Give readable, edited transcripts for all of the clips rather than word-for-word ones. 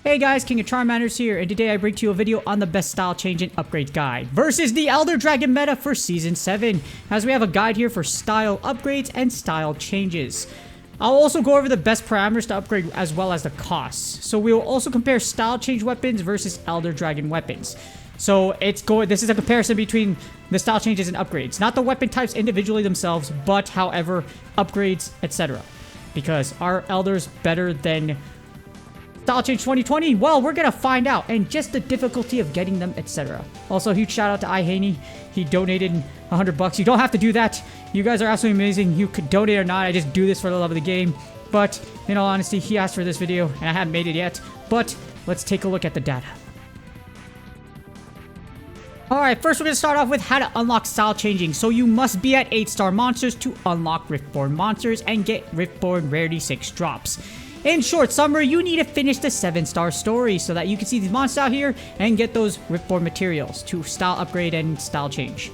Hey guys, King of Charmanders here, and today I bring to you a video on the best style change and upgrade guide versus the Elder Dragon meta for Season 7, as we have a guide here for style upgrades and style changes. I'll also go over the best parameters to upgrade as well as the costs. So we will also compare style change weapons versus Elder Dragon weapons. So this is a comparison between the style changes and upgrades, not the weapon types individually themselves, but however, upgrades, etc. Because are Elders better than Style Change 2020? Well, we're gonna find out, and just the difficulty of getting them, etc. Also, huge shout out to iHaney. He donated $100. You don't have to do that. You guys are absolutely amazing. You could donate or not. I just do this for the love of the game. But in all honesty, he asked for this video, and I haven't made it yet. But let's take a look at the data. Alright, first we're going to start off with how to unlock style changing. So you must be at 8-star monsters to unlock Riftborne monsters and get Riftborne Rarity 6 drops. In short summary, you need to finish the 7-star story so that you can see these monsters out here and get those Riftborne materials to style upgrade and style change.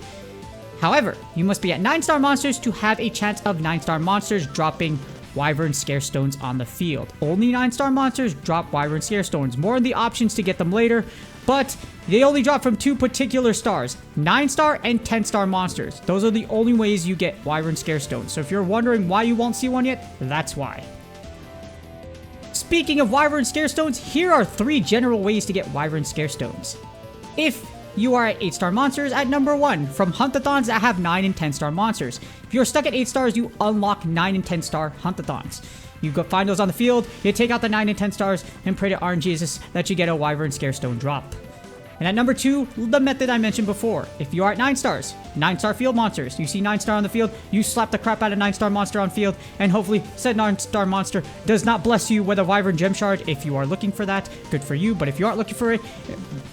However, you must be at 9-star monsters to have a chance of 9-star monsters dropping Wyvern Scarestones on the field. Only 9-star monsters drop Wyvern Scarestones. More on the options to get them later, but they only drop from 2 particular stars, 9-star and 10-star monsters. Those are the only ways you get Wyvern Scarestones. So if you're wondering why you won't see one yet, that's why. Speaking of Wyvern Scarestones, here are 3 general ways to get Wyvern Scarestones. If you are at 8-star monsters, at number 1, from Hunt-a-thons that have 9 and 10-star monsters. If you're stuck at 8 stars, you unlock 9 and 10-star Hunt-a-thons. You go find those on the field, you take out the 9 and 10 stars, and pray to RNGesus that you get a Wyvern Scarestone drop. And at number 2, the method I mentioned before. If you are at 9 stars, 9-star field monsters, you see 9-star on the field, you slap the crap out of 9-star monster on field, and hopefully said 9-star monster does not bless you with a Wyvern Gem Shard. If you are looking for that, good for you, but if you aren't looking for it,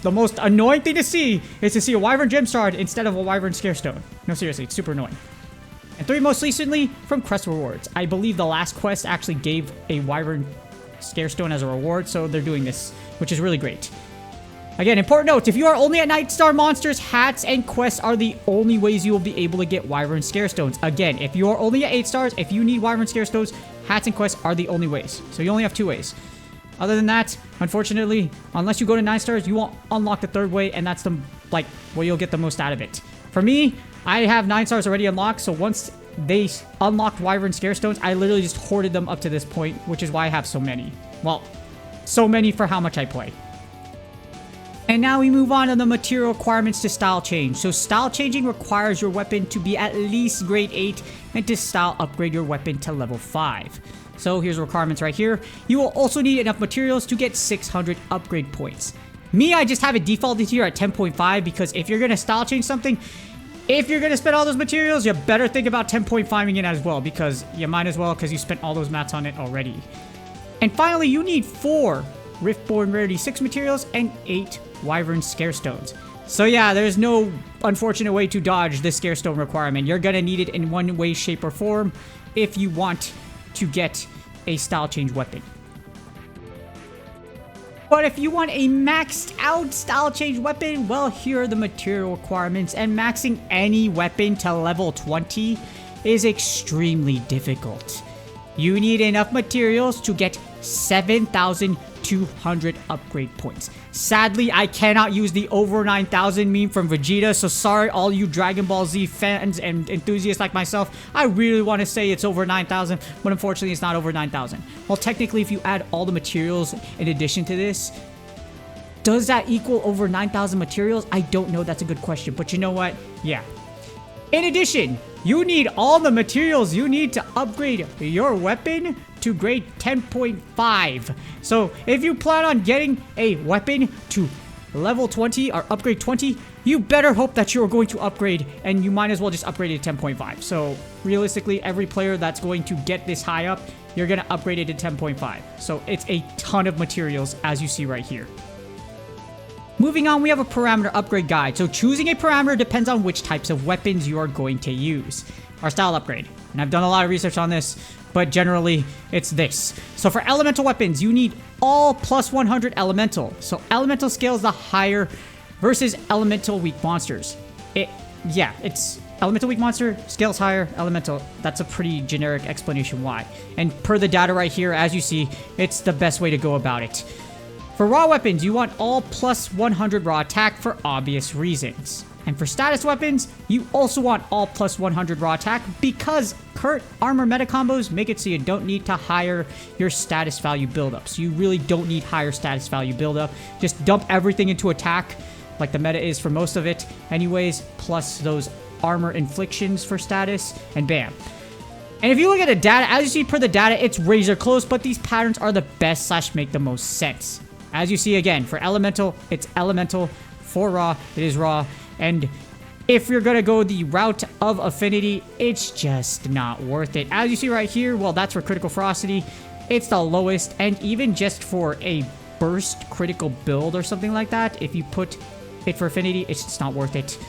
the most annoying thing to see is to see a Wyvern Gem Shard instead of a Wyvern Scarestone. No, seriously, it's super annoying. And 3, most recently, from Quest Rewards. I believe the last quest actually gave a Wyvern Scarestone as a reward, so they're doing this, which is really great. Again, important note, if you are only at 9-star monsters, hats and quests are the only ways you will be able to get Wyvern Scarestones. Again, if you are only at 8 stars, if you need Wyvern Scarestones, hats and quests are the only ways. So you only have 2 ways. Other than that, unfortunately, unless you go to 9 stars, you won't unlock the 3rd way, and that's the, where you'll get the most out of it. For me, I have 9 stars already unlocked, so once they unlocked Wyvern Scarestones, I literally just hoarded them up to this point, which is why I have so many. Well, so many for how much I play. And now we move on to the material requirements to style change. So style changing requires your weapon to be at least grade 8 and to style upgrade your weapon to level 5. So here's the requirements right here. You will also need enough materials to get 600 upgrade points. Me, I just have it defaulted here at 10.5 because if you're going to style change something, if you're going to spend all those materials, you better think about 10.5ing it as well, because you might as well, because you spent all those mats on it already. And finally, you need 4 Riftborne Rarity 6 materials and 8 Wyvern Scarestones. So yeah, there's no unfortunate way to dodge this Scarestone requirement. You're gonna need it in one way, shape, or form if you want to get a style change weapon. But if you want a maxed out style change weapon, well, here are the material requirements, and maxing any weapon to level 20 is extremely difficult. You need enough materials to get 7,200 upgrade points. Sadly, I cannot use the over 9,000 meme from Vegeta, so sorry all you Dragon Ball Z fans and enthusiasts like myself. I really want to say it's over 9,000, but unfortunately it's not over 9,000. Well, technically, if you add all the materials in addition to this, does that equal over 9,000 materials? I don't know. That's a good question, but you know what? Yeah. In addition, you need all the materials you need to upgrade your weapon to grade 10.5. So if you plan on getting a weapon to level 20 or upgrade 20, you better hope that you're going to upgrade, and you might as well just upgrade it to 10.5. So realistically, every player that's going to get this high up, you're going to upgrade it to 10.5. So it's a ton of materials, as you see right here. Moving on, we have a parameter upgrade guide. So choosing a parameter depends on which types of weapons you are going to use. Our style upgrade. And I've done a lot of research on this, but generally it's this. So for elemental weapons, you need all plus 100 elemental. So elemental scales the higher versus elemental weak monsters. It's elemental weak monster, scales higher, elemental. That's a pretty generic explanation why. And per the data right here, as you see, it's the best way to go about it. For raw weapons, you want all plus 100 raw attack for obvious reasons. And for status weapons, you also want all plus 100 raw attack because current armor meta combos make it so you don't need to higher your status value buildup. So you really don't need higher status value buildup. Just dump everything into attack like the meta is for most of it anyways, plus those armor inflictions for status, and bam. And if you look at the data, as you see per the data, it's razor close, but these patterns are the best slash make the most sense. As you see again, for elemental, it's elemental. For raw, it is raw. And if you're gonna go the route of affinity, it's just not worth it. As you see right here, well, that's for critical ferocity. It's the lowest, and even just for a burst critical build or something like that, if you put it for affinity, it's just not worth it.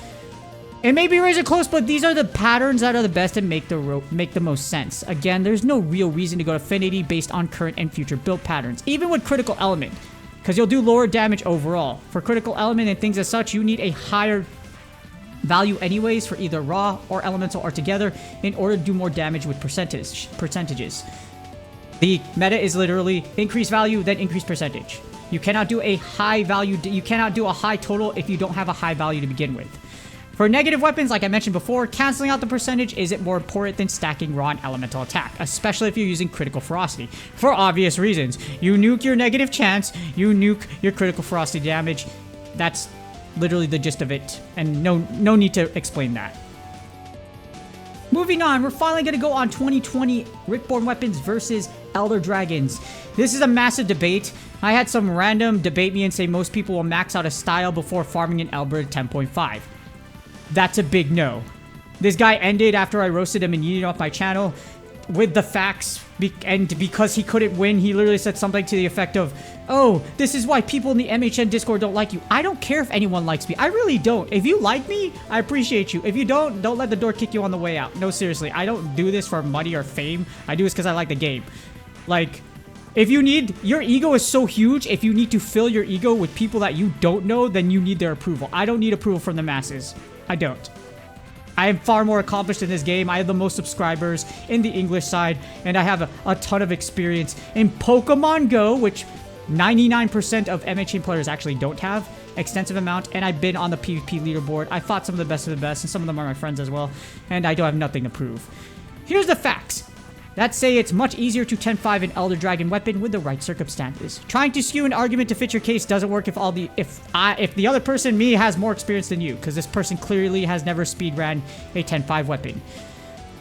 It may be razor close, but these are the patterns that are the best and make the most sense. Again, there's no real reason to go to affinity based on current and future build patterns, even with critical element, because you'll do lower damage overall. For critical element and things as such, you need a higher value anyways for either raw or elemental or together in order to do more damage with percentages. The meta is literally increase value, then increase percentage. You cannot do a high value, you cannot do a high total if you don't have a high value to begin with. For negative weapons, like I mentioned before, canceling out the percentage isn't more important than stacking raw and elemental attack, especially if you're using critical ferocity. For obvious reasons. You nuke your negative chance, you nuke your critical ferocity damage. That's literally the gist of it, and no need to explain that. Moving on, we're finally going to go on 2020 Riftborne weapons versus Elder Dragons. This is a massive debate. I had some random debate me and say most people will max out a style before farming an Elder at 10.5. That's a big no. This guy ended after I roasted him and yeeted off my channel with the facts, and because he couldn't win, he literally said something to the effect of, oh, this is why people in the MHN Discord don't like you. I don't care if anyone likes me. I really don't. If you like me, I appreciate you. If you don't let the door kick you on the way out. No, seriously, I don't do this for money or fame. I do this because I like the game. Like, if you need, your ego is so huge, if you need to fill your ego with people that you don't know, then you need their approval. I don't need approval from the masses. I don't. I am far more accomplished in this game. I have the most subscribers in the English side, and I have a ton of experience in Pokemon Go, which 99% of MHN players actually don't have extensive amount, and I've been on the PvP leaderboard. I fought some of the best, and some of them are my friends as well, and I don't have nothing to prove. Here's the facts. That say it's much easier to 10-5 an Elder Dragon weapon with the right circumstances. Trying to skew an argument to fit your case doesn't work if the other person, me, has more experience than you, because this person clearly has never speedrun a 10-5 weapon.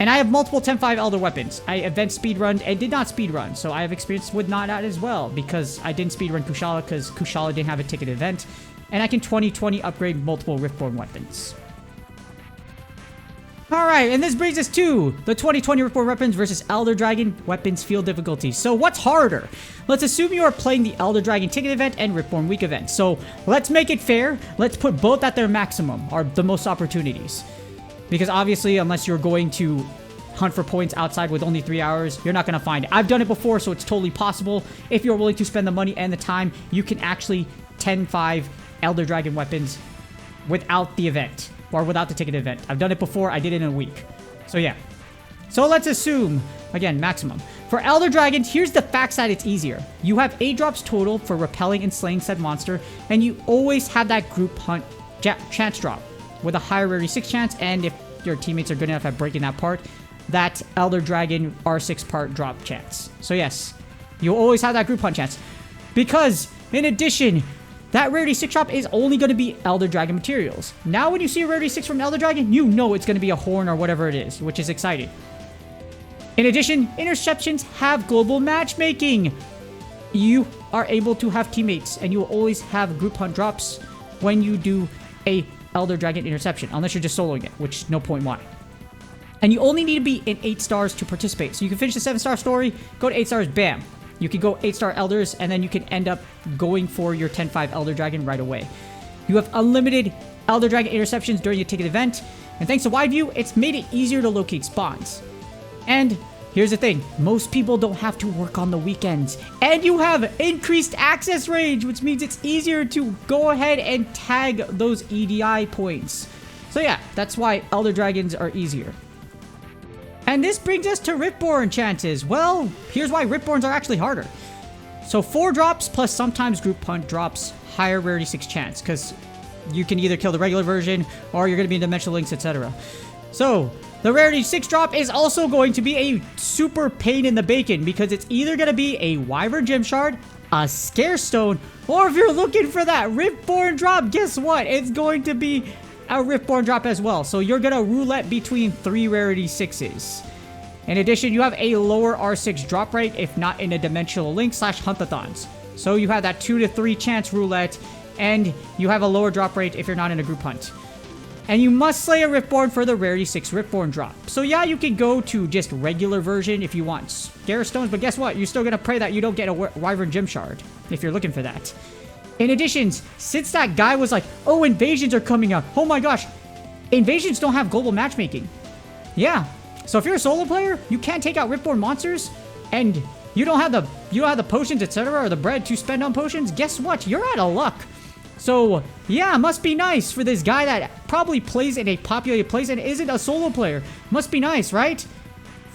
And I have multiple 10-5 Elder weapons. I event speedrunned and did not speedrun, so I have experience with not that as well, because I didn't speedrun Kushala because Kushala didn't have a ticket event, and I can 2020 upgrade multiple Riftborne weapons. Alright, and this brings us to the 2020 Riftborne weapons versus Elder Dragon weapons field difficulty. So what's harder? Let's assume you are playing the Elder Dragon ticket event and Riftborne week event. So let's make it fair. Let's put both at their maximum, or the most opportunities. Because obviously, unless you're going to hunt for points outside with only 3 hours, you're not going to find it. I've done it before, so it's totally possible. If you're willing to spend the money and the time, you can actually 10-5 Elder Dragon weapons without the event. Or without the ticket event. I've done it before. I did it in a week. So yeah. So let's assume, again, maximum. For Elder Dragons, here's the facts that it's easier. You have 8 drops total for repelling and slaying said monster, and you always have that group hunt chance drop with a higher rarity 6 chance, and if your teammates are good enough at breaking that part, that Elder Dragon R6 part drop chance. So yes, you'll always have that group hunt chance. Because, in addition, that rarity 6 drop is only going to be Elder Dragon materials. Now when you see a rarity 6 from Elder Dragon, you know it's going to be a horn or whatever it is, which is exciting. In addition, interceptions have global matchmaking. You are able to have teammates, and you will always have group hunt drops when you do a Elder Dragon interception, unless you're just soloing it, which no point why. And you only need to be in 8 stars to participate. So you can finish the 7-star story, go to 8 stars, bam. You can go 8-star Elders, and then you can end up going for your 10-5 Elder Dragon right away. You have unlimited Elder Dragon interceptions during your ticket event, and thanks to Wide View, it's made it easier to locate spawns. And here's the thing, most people don't have to work on the weekends, and you have increased access range, which means it's easier to go ahead and tag those EDI points. So yeah, that's why Elder Dragons are easier. And this brings us to Riftborne chances. Well, here's why Riftborns are actually harder. So 4 drops plus sometimes group hunt drops higher rarity 6 chance, because you can either kill the regular version or you're going to be in dimensional links, etc. So the rarity 6 drop is also going to be a super pain in the bacon, because it's either going to be a Wyvern Gem Shard, a Scarestone, or if you're looking for that Riftborne drop, guess what? It's going to be a Riftborne drop as well. So you're going to roulette between 3 rarity 6s. In addition, you have a lower R6 drop rate if not in a dimensional link / huntathons. So you have that 2 to 3 chance roulette, and you have a lower drop rate if you're not in a group hunt. And you must slay a Riftborne for the rarity 6 Riftborne drop. So yeah, you can go to just regular version if you want Scarestones, but guess what? You're still going to pray that you don't get a Wyvern Gem Shard if you're looking for that. In addition, since that guy was like, oh, invasions are coming up. Oh my gosh. Invasions don't have global matchmaking. Yeah. So if you're a solo player, you can't take out Riftborne monsters, and you don't have the potions, etc., or the bread to spend on potions. Guess what? You're out of luck. So yeah, must be nice for this guy that probably plays in a populated place and isn't a solo player. Must be nice, right?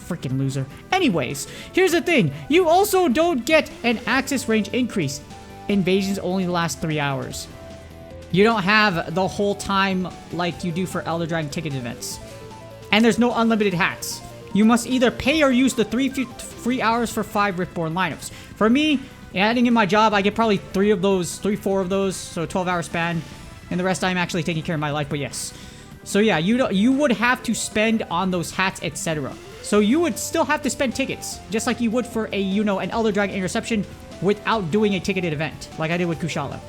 Freaking loser. Anyways, here's the thing. You also don't get an access range increase. Invasions only last 3 hours. You don't have the whole time like you do for Elder Dragon ticket events. And there's no unlimited hats. You must either pay or use the 3 free hours for 5 Riftborne lineups. For me, adding in my job, I get probably 4 of those, so a 12-hour span. And the rest I'm actually taking care of my life, but yes. So yeah, you would have to spend on those hats, etc. So you would still have to spend tickets, just like you would for a, an Elder Dragon interception without doing a ticketed event, like I did with Kushala.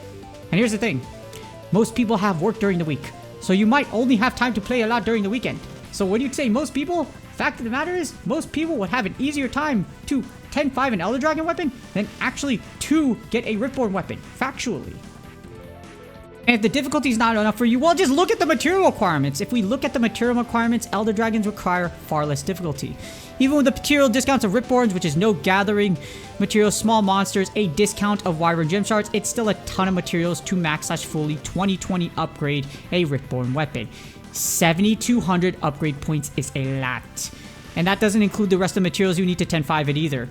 And here's the thing. Most people have work during the week, so you might only have time to play a lot during the weekend. So when you say most people, fact of the matter is, most people would have an easier time to 10-5 an Elder Dragon weapon than actually to get a Riftborne weapon, factually. And if the difficulty is not enough for you, well, just look at the material requirements. If we look at the material requirements, Elder Dragons require far less difficulty. Even with the material discounts of Riftborns, which is no gathering materials, small monsters, a discount of Wyvern Gem Shards, it's still a ton of materials to max / fully 2020 upgrade a Riftborne weapon. 7,200 upgrade points is a lot. And that doesn't include the rest of the materials you need to 10-5 it either.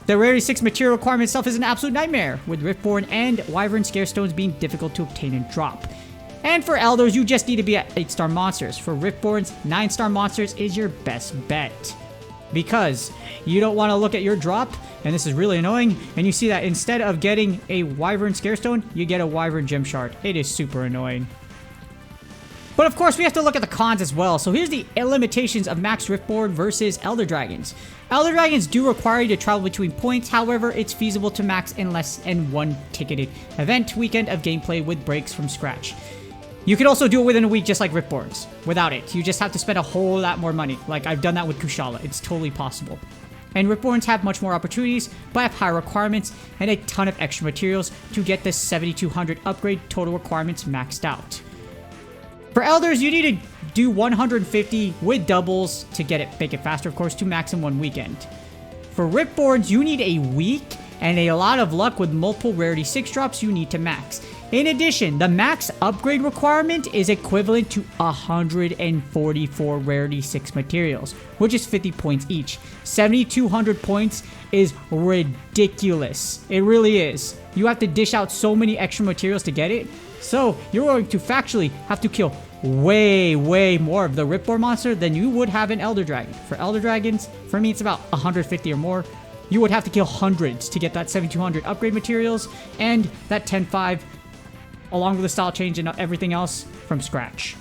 The rarity 6 material requirement itself is an absolute nightmare, with Riftborne and Wyvern Scarestones being difficult to obtain and drop. And for Elders, you just need to be at 8-star monsters. For Riftborns, 9-star monsters is your best bet. Because you don't want to look at your drop, and this is really annoying, and you see that instead of getting a Wyvern Scarestone, you get a Wyvern Gem Shard. It is super annoying. But of course, we have to look at the cons as well. So here's the limitations of Max Riftborne versus Elder Dragons. Elder Dragons do require you to travel between points. However, it's feasible to max in less than 1 ticketed event weekend of gameplay with breaks from scratch. You could also do it within a week just like Riftborns. Without it, you just have to spend a whole lot more money. Like I've done that with Kushala. It's totally possible. And Riftborns have much more opportunities, but have higher requirements and a ton of extra materials to get the 7,200 upgrade total requirements maxed out. For Elders, you need to do 150 with doubles to make it faster, of course, to max in 1 weekend. For Riftborns, you need a week and a lot of luck with multiple rarity 6 drops you need to max. In addition, the max upgrade requirement is equivalent to 144 rarity 6 materials, which is 50 points each. 7,200 points is ridiculous. It really is. You have to dish out so many extra materials to get it. So you're going to factually have to kill way more of the Riftborne monster than you would have an Elder Dragon. For Elder Dragons, for me it's about 150 or more. You would have to kill hundreds to get that 7,200 upgrade materials and that 10-5 along with the style change and everything else from scratch.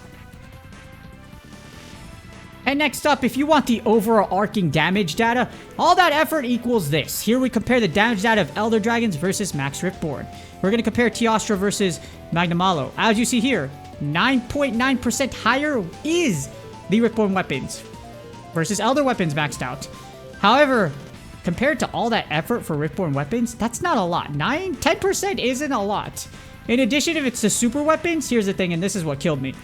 And next up, if you want the overarching damage data, all that effort equals this. Here we compare the damage data of Elder Dragons versus Max Riftborne. We're going to compare Teostra versus Magnamalo. As you see here, 9.9% higher is the Riftborne weapons versus Elder weapons maxed out. However, compared to all that effort for Riftborne weapons, that's not a lot. 10% isn't a lot. In addition, if it's the super weapons, here's the thing, and this is what killed me,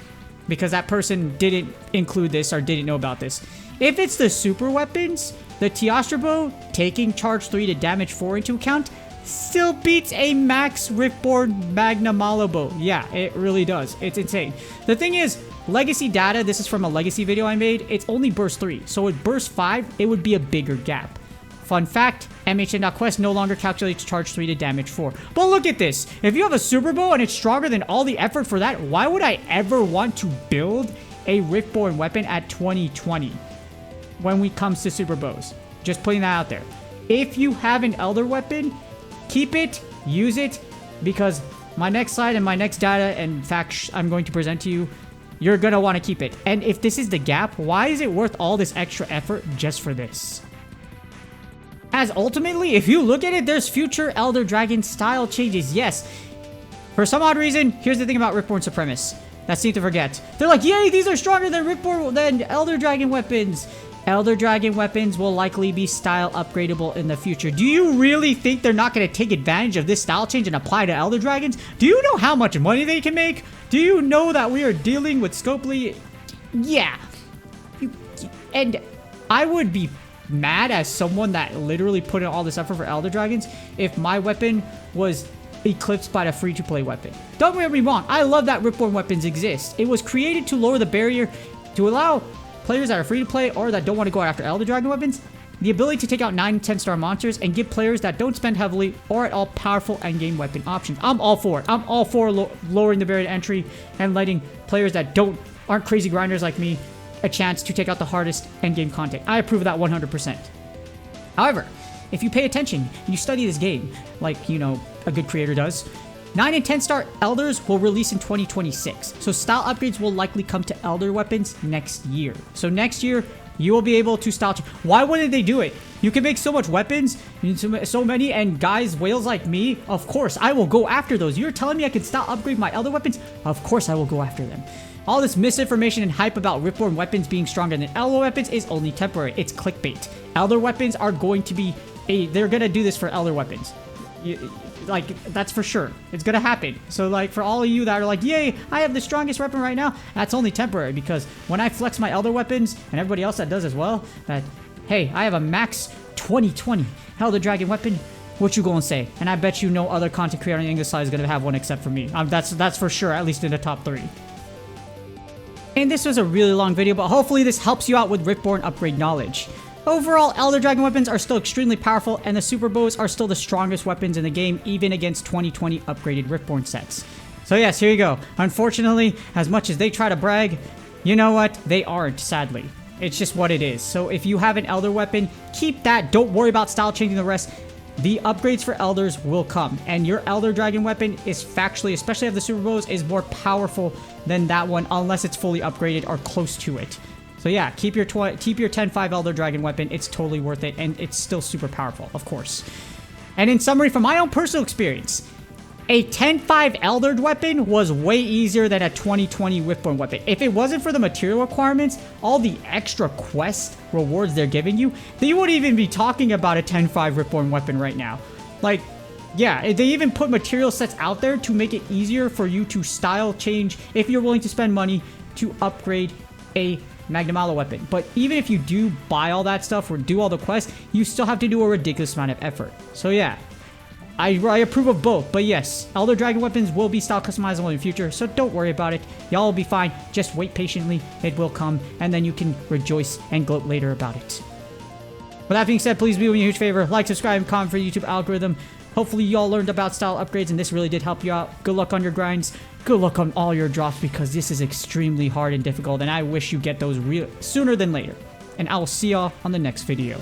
because that person didn't include this or didn't know about this. If it's the super weapons, the Teostra bow, taking charge 3 to damage 4 into account, still beats a max Riftborne Magnamalo bow. Yeah, it really does. It's insane. The thing is, legacy data, this is from a legacy video I made, it's only burst 3. So with burst 5, it would be a bigger gap. Fun fact, MHN.Quest no longer calculates charge 3 to damage 4. But look at this. If you have a super bow and it's stronger than all the effort for that, why would I ever want to build a Riftborne weapon at 2020 when it comes to super bows? Just putting that out there. If you have an Elder weapon, keep it, use it, because my next slide and my next data and facts I'm going to present to you, you're going to want to keep it. And if this is the gap, why is it worth all this extra effort just for this? As ultimately, if you look at it, there's future Elder Dragon style changes. Yes, for some odd reason, here's the thing about Riftborne Supremacists that seem to forget. They're like, yay, these are stronger than Elder Dragon weapons. Elder Dragon weapons will likely be style upgradable in the future. Do you really think they're not going to take advantage of this style change and apply to Elder Dragons? Do you know how much money they can make? Do you know that we are dealing with Scopely? Yeah. And I would be mad as someone that literally put in all this effort for Elder Dragons if my weapon was eclipsed by the free-to-play weapon. Don't get me wrong, I love that Riftborne weapons exist. It was created to lower the barrier to allow players that are free-to-play or that don't want to go after Elder Dragon weapons the ability to take out 9 and 10 star monsters and give players that don't spend heavily or at all powerful endgame weapon options. I'm all for it. I'm all for lowering the barrier to entry and letting players that aren't crazy grinders like me a chance to take out the hardest endgame content. I approve of that 100%. However, if you pay attention and you study this game, like, you know, a good creator does, 9 and 10 star Elders will release in 2026. So style upgrades will likely come to Elder weapons next year. So next year, you will be able to style change. Why wouldn't they do it? You can make so much weapons, so many, and guys, whales like me, of course, I will go after those. You're telling me I can style upgrade my Elder weapons? Of course I will go after them. All this misinformation and hype about Riftborne weapons being stronger than Elder weapons is only temporary. It's clickbait. Elder weapons are going to be they're going to do this for Elder weapons. Like, that's for sure. It's going to happen. So, like, for all of you that are like, yay, I have the strongest weapon right now, that's only temporary, because when I flex my Elder weapons, and everybody else that does as well, that, hey, I have a max 2020 Elder Dragon weapon, what you gonna say? And I bet you no other content creator on the English side is going to have one except for me. That's for sure, at least in the top 3. And this was a really long video, but hopefully this helps you out with Riftborne upgrade knowledge. Overall, Elder Dragon weapons are still extremely powerful, and the super bows are still the strongest weapons in the game, even against 2020 upgraded Riftborne sets. So yes, here you go. Unfortunately, as much as they try to brag, you know what? They aren't, sadly. It's just what it is. So if you have an Elder weapon, keep that. Don't worry about style changing the rest. The upgrades for Elders will come, and your Elder Dragon weapon is factually, especially if the super bows, is more powerful than that one unless it's fully upgraded or close to it. So yeah, keep your 10-5 Elder Dragon weapon. It's totally worth it, and it's still super powerful, of course. And in summary, from my own personal experience, a 10-5 Elder weapon was way easier than a 2020 Riftborne weapon. If it wasn't for the material requirements, all the extra quest rewards they're giving you, they wouldn't even be talking about a 10-5 Riftborne weapon right now. Like, yeah, they even put material sets out there to make it easier for you to style change if you're willing to spend money to upgrade a Magnum weapon. But even if you do buy all that stuff or do all the quests, you still have to do a ridiculous amount of effort. So yeah, I approve of both. But yes, Elder Dragon weapons will be style customizable in the future, so don't worry about it. Y'all will be fine. Just wait patiently. It will come, and then you can rejoice and gloat later about it. With that being said, please do me a huge favor. Like, subscribe, and comment for the YouTube algorithm. Hopefully y'all learned about style upgrades, and this really did help you out. Good luck on your grinds. Good luck on all your drops, because this is extremely hard and difficult, and I wish you get those sooner than later. And I will see y'all on the next video.